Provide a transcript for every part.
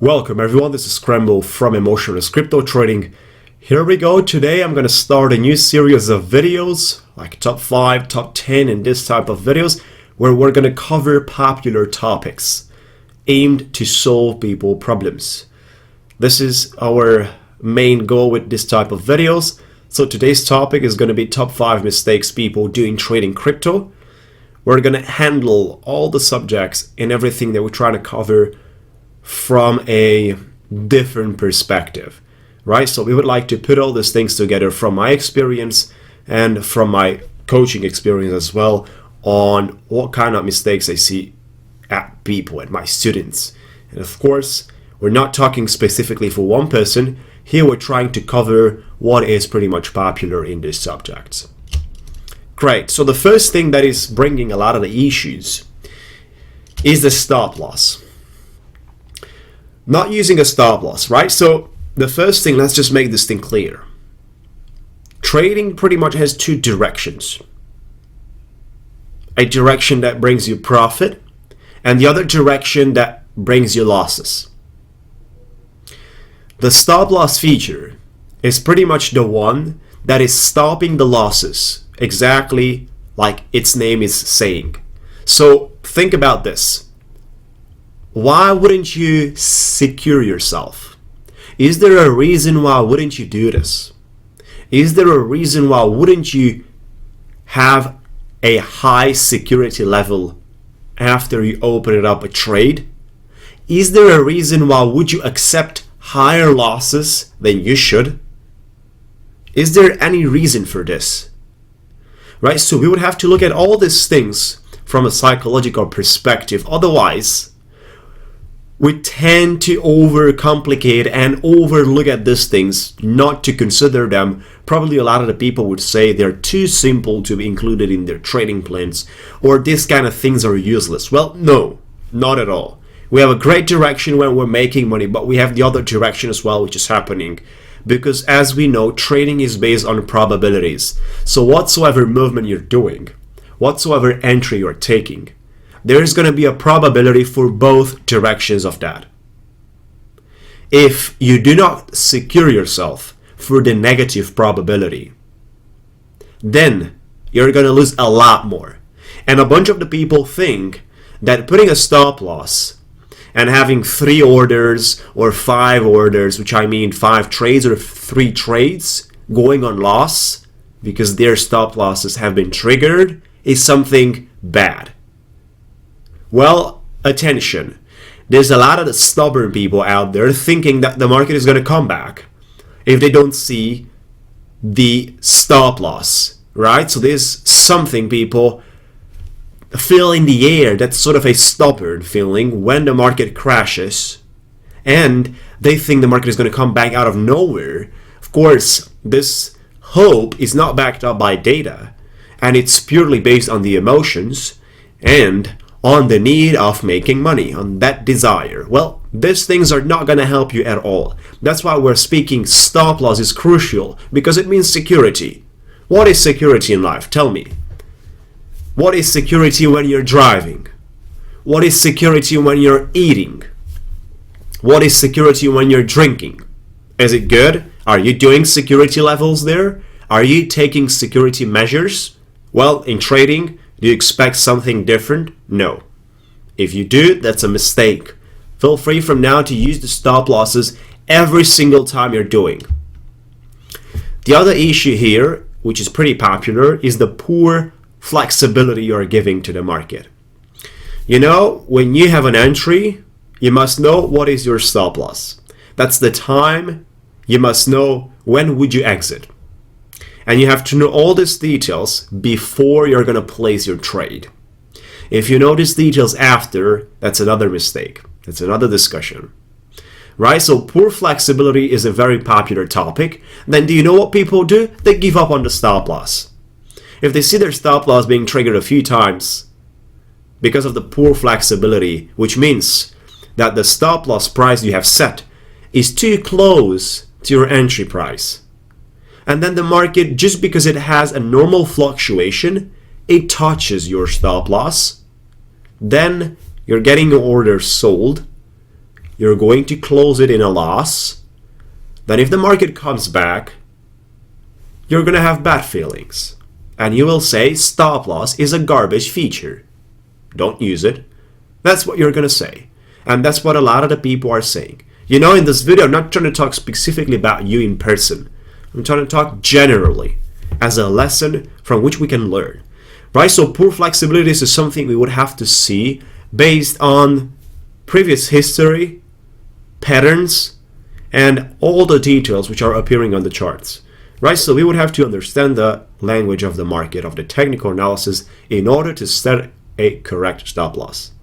Welcome everyone, this is Scramble from Emotionless Crypto Trading. Here we go. Today I'm going to start a new series of videos, like top 5, top 10 and this type of videos, where we're going to cover popular topics aimed to solve people problems. This is our main goal with this type of videos. So today's topic is going to be top 5 mistakes people do in trading crypto. We're going to handle all the subjects and everything that we're trying to cover from a different perspective, right? So we would like to put all these things together from my experience and from my coaching experience as well on what kind of mistakes I see at people, at my students. And of course, we're not talking specifically for one person. Here we're trying to cover what is pretty much popular in this subject. Great. So the first thing that is bringing a lot of the issues is the stop loss. Not using a stop loss, right? So the first thing, let's just make this thing clear. Trading pretty much has two directions. A direction that brings you profit and the other direction that brings you losses. The stop loss feature is pretty much the one that is stopping the losses, exactly like its name is saying. So think about this. Why wouldn't you secure yourself? Is there a reason why wouldn't you do this? Is there a reason why wouldn't you have a high security level after you open it up a trade? Is there a reason why would you accept higher losses than you should? Is there any reason for this? Right? So we would have to look at all these things from a psychological perspective. Otherwise, we tend to overcomplicate and overlook at these things, not to consider them. Probably a lot of the people would say they're too simple to be included in their trading plans, or these kind of things are useless. Well, no, not at all. We have a great direction when we're making money, but we have the other direction as well, which is happening. Because as we know, trading is based on probabilities. So whatsoever movement you're doing, whatsoever entry you're taking, there is going to be a probability for both directions of that. If you do not secure yourself for the negative probability, then you're going to lose a lot more. And a bunch of the people think that putting a stop loss and having 3 orders or 5 orders, which I mean 5 trades or 3 trades going on loss because their stop losses have been triggered, is something bad. Well, attention. There's a lot of the stubborn people out there thinking that the market is going to come back if they don't see the stop loss, right? So there's something people feel in the air that's sort of a stubborn feeling when the market crashes, and they think the market is going to come back out of nowhere. Of course, this hope is not backed up by data, and it's purely based on the emotions and on the need of making money, on that desire. Well, these things are not going to help you at all. That's why we're speaking stop loss is crucial, because it means security. What is security in life? Tell me. What is security when you're driving? What is security when you're eating? What is security when you're drinking? Is it good? Are you doing security levels there? Are you taking security measures? Well, in trading, do you expect something different? No. If you do, that's a mistake. Feel free from now to use the stop losses every single time you're doing. The other issue here, which is pretty popular, is the poor flexibility you're giving to the market. You know, when you have an entry, you must know what is your stop loss. That's the time. You must know when would you exit. And you have to know all these details before you're going to place your trade. If you know these details after, that's another mistake. That's another discussion. Right? So poor flexibility is a very popular topic. Then do you know what people do? They give up on the stop loss. If they see their stop loss being triggered a few times because of the poor flexibility, which means that the stop loss price you have set is too close to your entry price. And then the market, just because it has a normal fluctuation, it touches your stop loss, then you're getting your order sold you're going to close it in a loss, then if the market comes back, you're going to have bad feelings. And you will say stop loss is a garbage feature. Don't use it. That's what you're going to say. And that's what a lot of the people are saying. You know, in this video, I'm not trying to talk specifically about you in person. I'm trying to talk generally as a lesson from which we can learn. Right? So poor flexibility is something we would have to see based on previous history, patterns, and all the details which are appearing on the charts. Right? So we would have to understand the language of the market, of the technical analysis, in order to set a correct stop loss.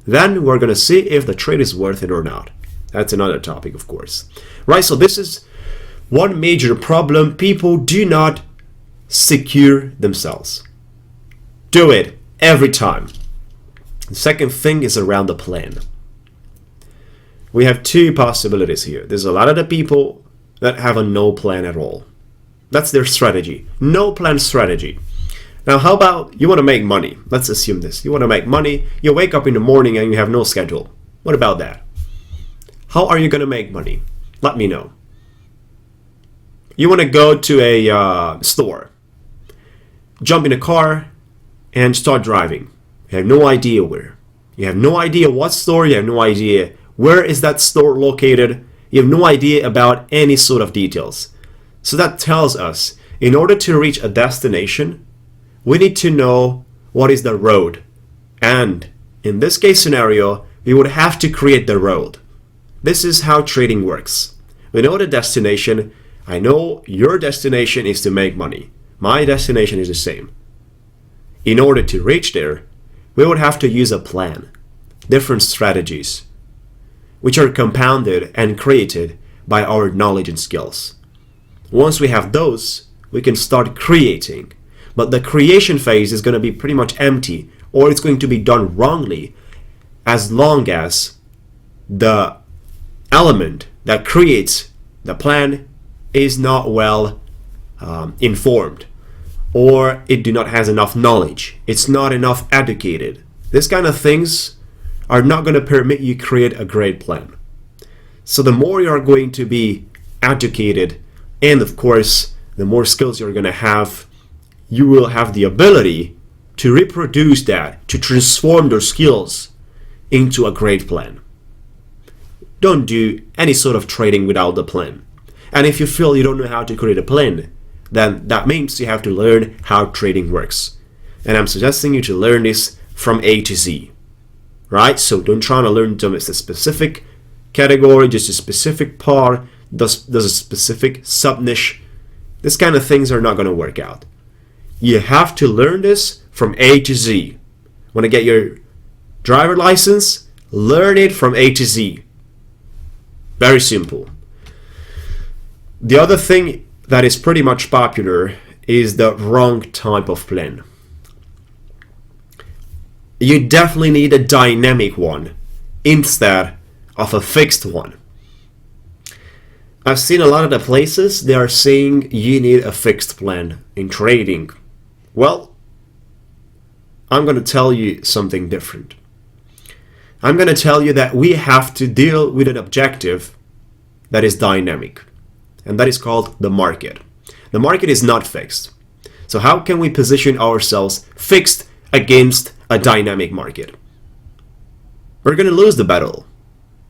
Then we're going to see if the trade is worth it or not. That's another topic, of course. Right? So this is one major problem. People do not secure themselves. Do it every time. The second thing is around the plan. We have two possibilities here. There's a lot of the people that have a no plan at all. That's their strategy. No plan strategy. Now, how about you want to make money? Let's assume this. You want to make money. You wake up in the morning and you have no schedule. What about that? How are you going to make money? Let me know. You want to go to a store, jump in a car, and start driving. You have no idea where. You have no idea what store. You have no idea where is that store located. You have no idea about any sort of details. So that tells us, in order to reach a destination, we need to know what is the road. And in this case scenario, we would have to create the road. This is how trading works. We know the destination. I know your destination is to make money. My destination is the same. In order to reach there, we would have to use a plan, different strategies, which are compounded and created by our knowledge and skills. Once we have those, we can start creating. But the creation phase is going to be pretty much empty, or it's going to be done wrongly, as long as the element that creates the plan is not well informed, or it do not has enough knowledge. It's not enough educated. This kind of things are not going to permit you create a great plan. So the more you are going to be educated, and of course, the more skills you're going to have, you will have the ability to reproduce that, to transform those skills into a great plan. Don't do any sort of trading without the plan. And if you feel you don't know how to create a plan, then that means you have to learn how trading works. And I'm suggesting you to learn this from A to Z. Right? So don't try to learn just a specific category, just a specific part, does a specific sub-niche. This kind of things are not going to work out. You have to learn this from A to Z. Want to get your driver license? Learn it from A to Z. Very simple. The other thing that is pretty much popular is the wrong type of plan. You definitely need a dynamic one instead of a fixed one. I've seen a lot of the places they are saying you need a fixed plan in trading. Well, I'm going to tell you something different. I'm going to tell you that we have to deal with an objective that is dynamic, and that is called the market. The market is not fixed. So how can we position ourselves fixed against a dynamic market? We're going to lose the battle.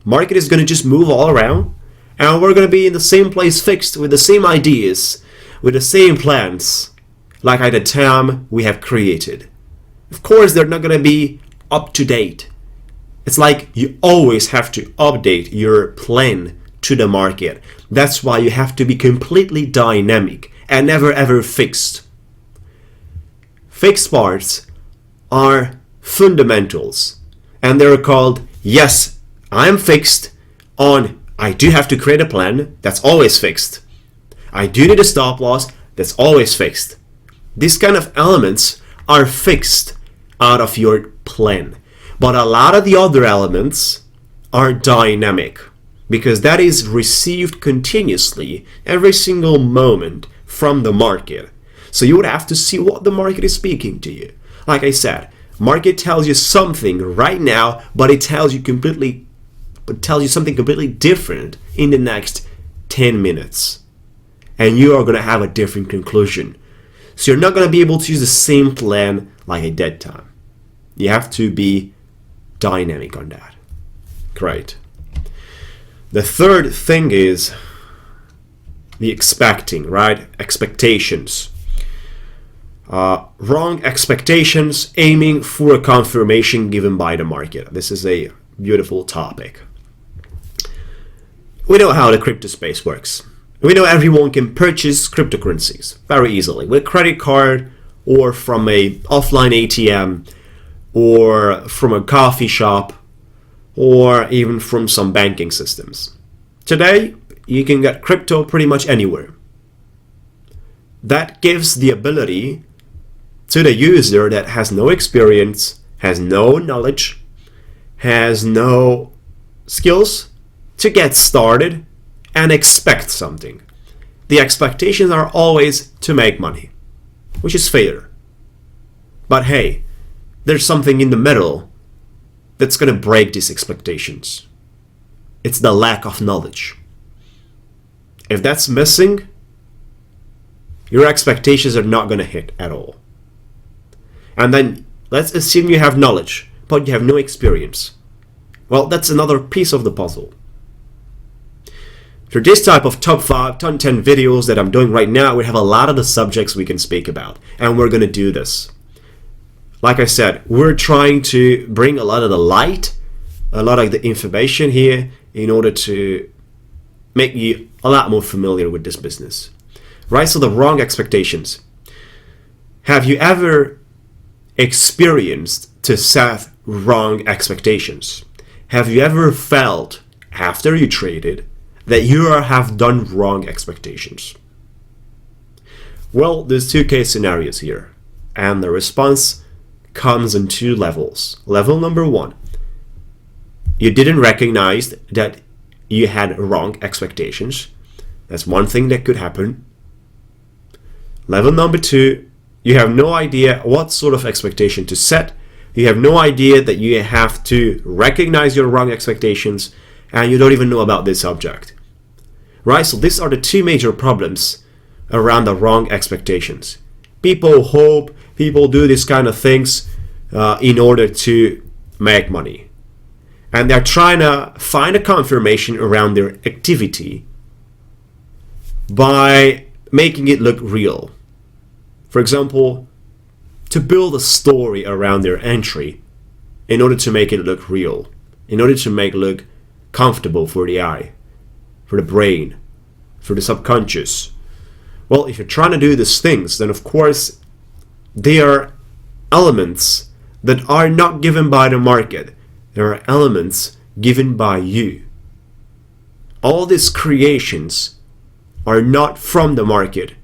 Market is going to just move all around, and we're going to be in the same place fixed with the same ideas, with the same plans, like at the time we have created. Of course, they're not going to be up to date. It's like you always have to update your plan to the market. That's why you have to be completely dynamic and never ever fixed. Fixed parts are fundamentals, and they're called, yes, I'm fixed on, I do have to create a plan, that's always fixed. I do need a stop loss, that's always fixed. These kind of elements are fixed out of your plan. But a lot of the other elements are dynamic, because that is received continuously every single moment from the market. So you would have to see what the market is speaking to you. Like I said, market tells you something right now, but it tells you completely but tells you something completely different in the next 10 minutes. And you are going to have a different conclusion. So you're not going to be able to use the same plan like a dead time. You have to be dynamic on that. Great. The third thing is the expecting, right? Expectations. Wrong expectations, aiming for a confirmation given by the market. This is a beautiful topic. We know how the crypto space works. We know everyone can purchase cryptocurrencies very easily with a credit card or from a offline ATM or from a coffee shop or even from some banking systems. Today, you can get crypto pretty much anywhere. That gives the ability to the user that has no experience, has no knowledge, has no skills to get started and expect something. The expectations are always to make money, which is fair. But hey, there's something in the middle that's going to break these expectations. It's the lack of knowledge. If that's missing, your expectations are not going to hit at all. And then let's assume you have knowledge, but you have no experience. Well, that's another piece of the puzzle. For this type of top 5, top 10 videos that I'm doing right now, we have a lot of the subjects we can speak about, and we're going to do this. Like I said, we're trying to bring a lot of the light, a lot of the information here in order to make you a lot more familiar with this business. Right, so the wrong expectations. Have you ever experienced to set wrong expectations? Have you ever felt after you traded that you have done wrong expectations? Well, there's two case scenarios here, and the response comes in two levels. Level number 1, you didn't recognize that you had wrong expectations. That's one thing that could happen. Level number 2, you have no idea what sort of expectation to set. You have no idea that you have to recognize your wrong expectations, and you don't even know about this subject. Right, so these are the two major problems around the wrong expectations. People hope, people do these kind of things in order to make money. And they're trying to find a confirmation around their activity by making it look real. For example, to build a story around their entry in order to make it look real, in order to make it look comfortable for the eye, for the brain, for the subconscious. Well, if you're trying to do these things, then of course there are elements that are not given by the market. There are elements given by you. All these creations are not from the market.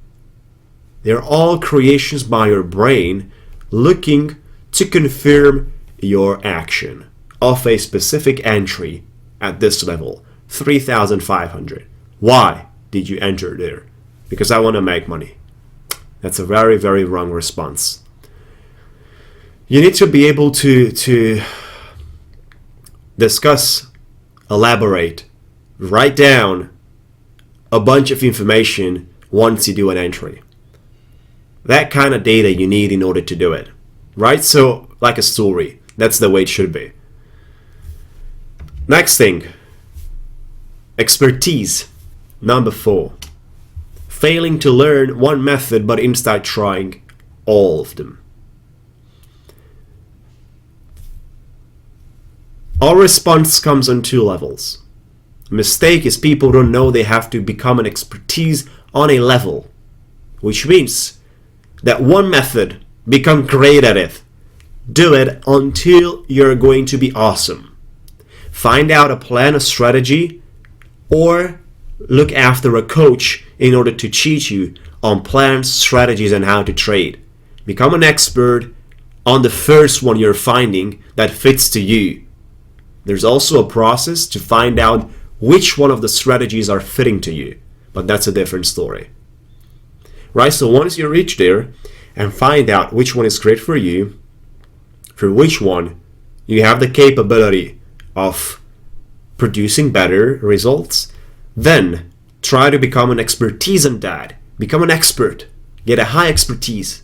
They're all creations by your brain looking to confirm your action of a specific entry at this level, 3,500. Why did you enter there? Because I want to make money. That's a very, very wrong response. You need to be able to discuss, elaborate, write down a bunch of information once you do an entry. That kind of data you need in order to do it, right? So, like a story, that's the way it should be. Next thing, expertise. Number 4, failing to learn one method but instead trying all of them. Our response comes on two levels. Mistake is people don't know they have to become an expertise on a level, which means that one method, become great at it. Do it until you're going to be awesome. Find out a plan, a strategy, or look after a coach in order to teach you on plans, strategies, and how to trade. Become an expert on the first one you're finding that fits to you. There's also a process to find out which one of the strategies are fitting to you, but that's a different story. Right, so once you reach there and find out which one is great for you, for which one you have the capability of producing better results, then try to become an expertise in that. Become an expert. Get a high expertise.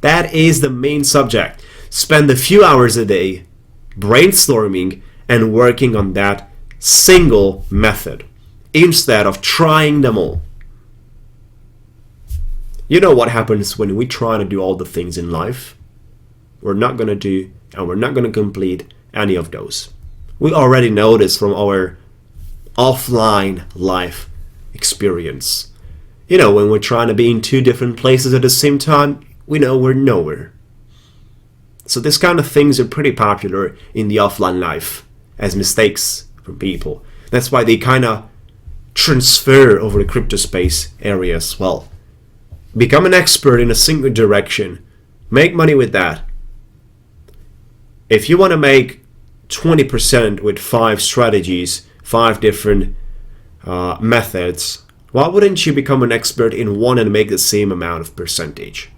That is the main subject. Spend a few hours a day brainstorming and working on that single method instead of trying them all. You know what happens when we try to do all the things in life? We're not going to do and we're not going to complete any of those. We already know this from our offline life experience. You know, when we're trying to be in two different places at the same time, we know we're nowhere. So this kind of things are pretty popular in the offline life as mistakes from people. That's why they kind of transfer over the crypto space area as well. Become an expert in a single direction. Make money with that. If you want to make 20% with 5 strategies, 5 different methods, why wouldn't you become an expert in one and make the same amount of percentage?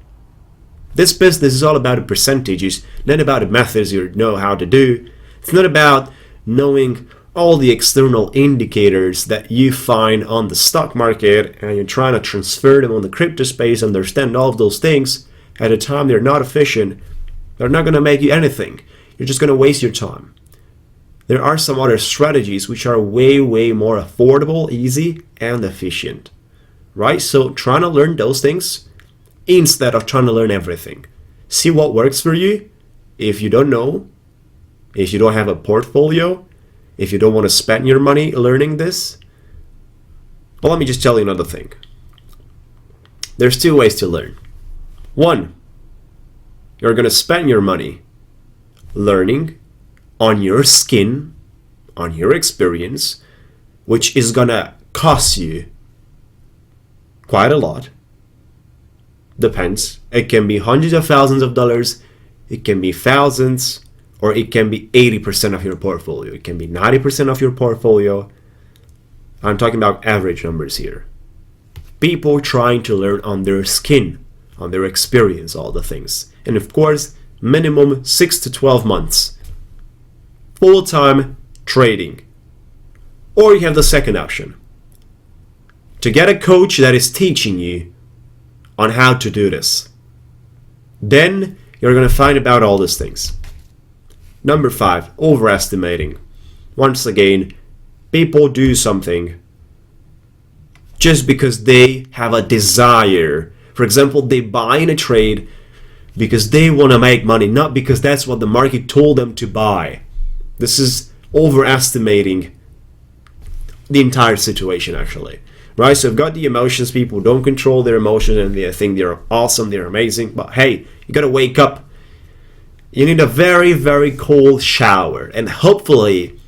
This business is all about the percentages, not about the methods you know how to do. It's not about knowing all the external indicators that you find on the stock market and you're trying to transfer them on the crypto space, understand all of those things. At a time they're not efficient, they're not going to make you anything. You're just going to waste your time. There are some other strategies which are way more affordable, easy, and efficient. Right? So trying to learn those things instead of trying to learn everything. See what works for you. If you don't know, if you don't have a portfolio, if you don't want to spend your money learning this, well, let me just tell you another thing. There's 2 ways to learn. 1, you're going to spend your money learning on your skin, on your experience, which is going to cost you quite a lot. Depends. It can be hundreds of thousands of dollars, it can be thousands, or it can be 80% of your portfolio. It can be 90% of your portfolio. I'm talking about average numbers here. People trying to learn on their skin, on their experience, all the things. And of course, minimum 6 to 12 months. Full-time trading. Or you have the second option. To get a coach that is teaching you on how to do this. Then you're going to find about all these things. Number 5, overestimating. Once again, people do something just because they have a desire. For example, they buy in a trade because they want to make money, not because that's what the market told them to buy. This is overestimating the entire situation, actually. Right? So you've got the emotions. People don't control their emotions and they think they're awesome, they're amazing. But hey, you got to wake up. You need a very cold shower. And hopefully,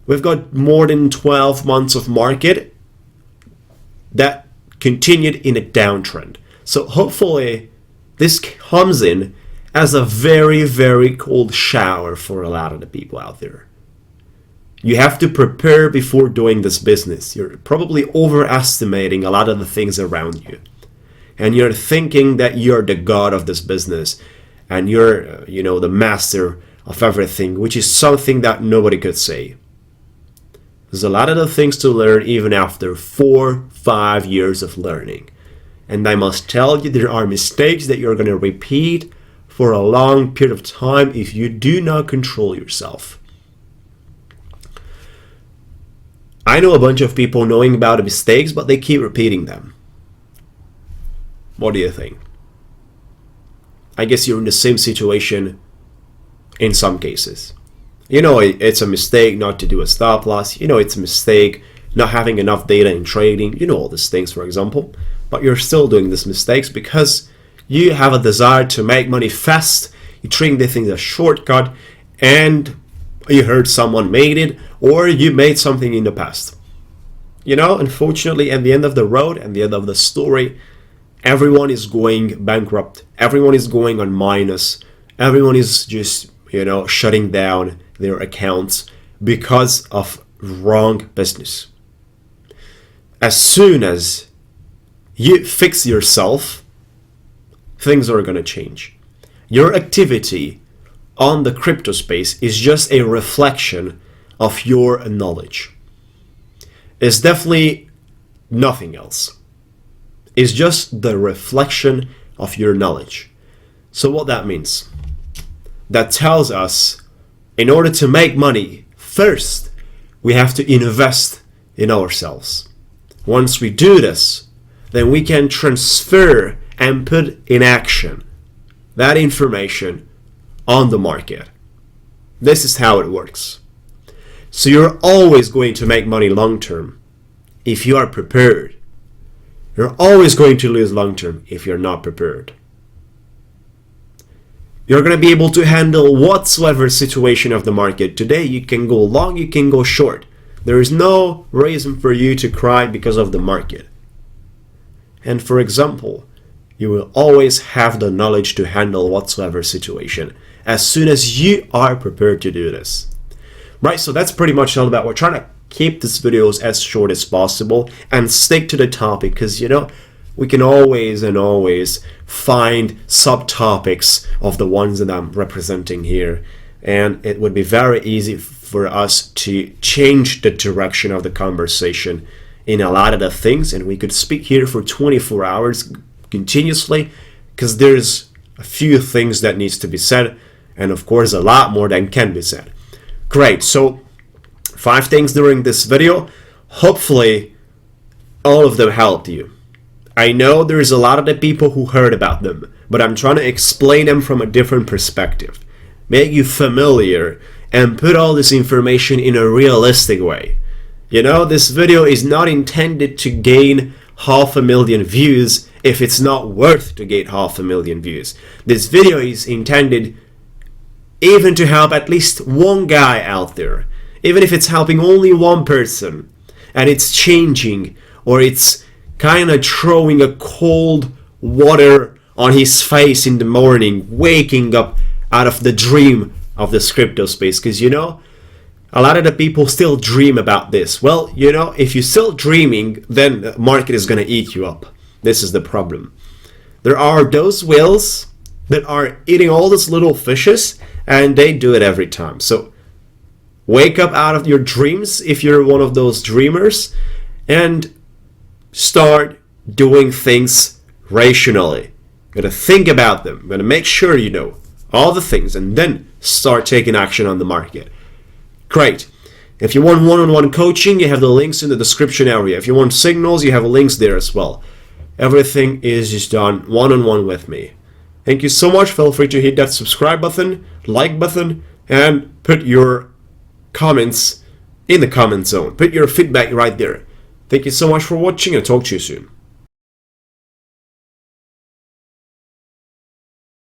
we've got more than 12 months of market that continued in a downtrend. So hopefully, this comes in as a very cold shower for a lot of the people out there. You have to prepare before doing this business. You're probably overestimating a lot of the things around you. And you're thinking that you're the god of this business. And you're, the master of everything, which is something that nobody could say. There's a lot of the things to learn even after 4-5 years of learning. And I must tell you, there are mistakes that you're going to repeat for a long period of time if you do not control yourself. I know a bunch of people knowing about the mistakes, but they keep repeating them. What do you think? I guess you're in the same situation in some cases. It's a mistake not to do a stop loss. It's a mistake not having enough data in trading. All these things, for example. But you're still doing these mistakes because you have a desire to make money fast. You treat the thing as a shortcut and you heard someone made it or you made something in the past. Unfortunately, at the end of the road, at the end of the story, everyone is going bankrupt. Everyone is going on minus. Everyone is just, shutting down their accounts because of wrong business. As soon as you fix yourself, things are going to change. Your activity on the crypto space is just a reflection of your knowledge. It's definitely nothing else. It's just the reflection of your knowledge. So what that means? That tells us in order to make money, first we have to invest in ourselves. Once we do this, then we can transfer and put in action that information on the market. This is how it works. So you're always going to make money long term if you are prepared. You're always going to lose long term if you're not prepared. You're going to be able to handle whatsoever situation of the market. Today you can go long, you can go short. There is no reason for you to cry because of the market. And for example, you will always have the knowledge to handle whatsoever situation as soon as you are prepared to do this. Right, so that's pretty much all about. We're trying to keep these videos as short as possible and stick to the topic, because we can always and always find subtopics of the ones that I'm representing here, and it would be very easy for us to change the direction of the conversation in a lot of the things, and we could speak here for 24 hours continuously, because there's a few things that needs to be said, and of course a lot more than can be said. Great, so 5 things during this video. Hopefully all of them helped you. I know there's a lot of the people who heard about them, but I'm trying to explain them from a different perspective, make you familiar, and put all this information in a realistic way. This video is not intended to gain 500,000 views if it's not worth to gain 500,000 views. This video is intended even to help at least one guy out there, even if it's helping only one person, and it's changing, or it's kind of throwing a cold water on his face in the morning, waking up out of the dream of the crypto space. Because a lot of the people still dream about this. Well, if you're still dreaming, then the market is going to eat you up. This is the problem. There are those whales that are eating all these little fishes, and they do it every time. So wake up out of your dreams if you're one of those dreamers, and start doing things rationally. You're going to think about them. You're going to make sure you know all the things, and then start taking action on the market. Great. If you want one-on-one coaching, you have the links in the description area. If you want signals, you have links there as well. Everything is just done one-on-one with me. Thank you so much. Feel free to hit that subscribe button, like button, and put your comments in the comment zone. Put your feedback right there. Thank you so much for watching, and talk to you soon.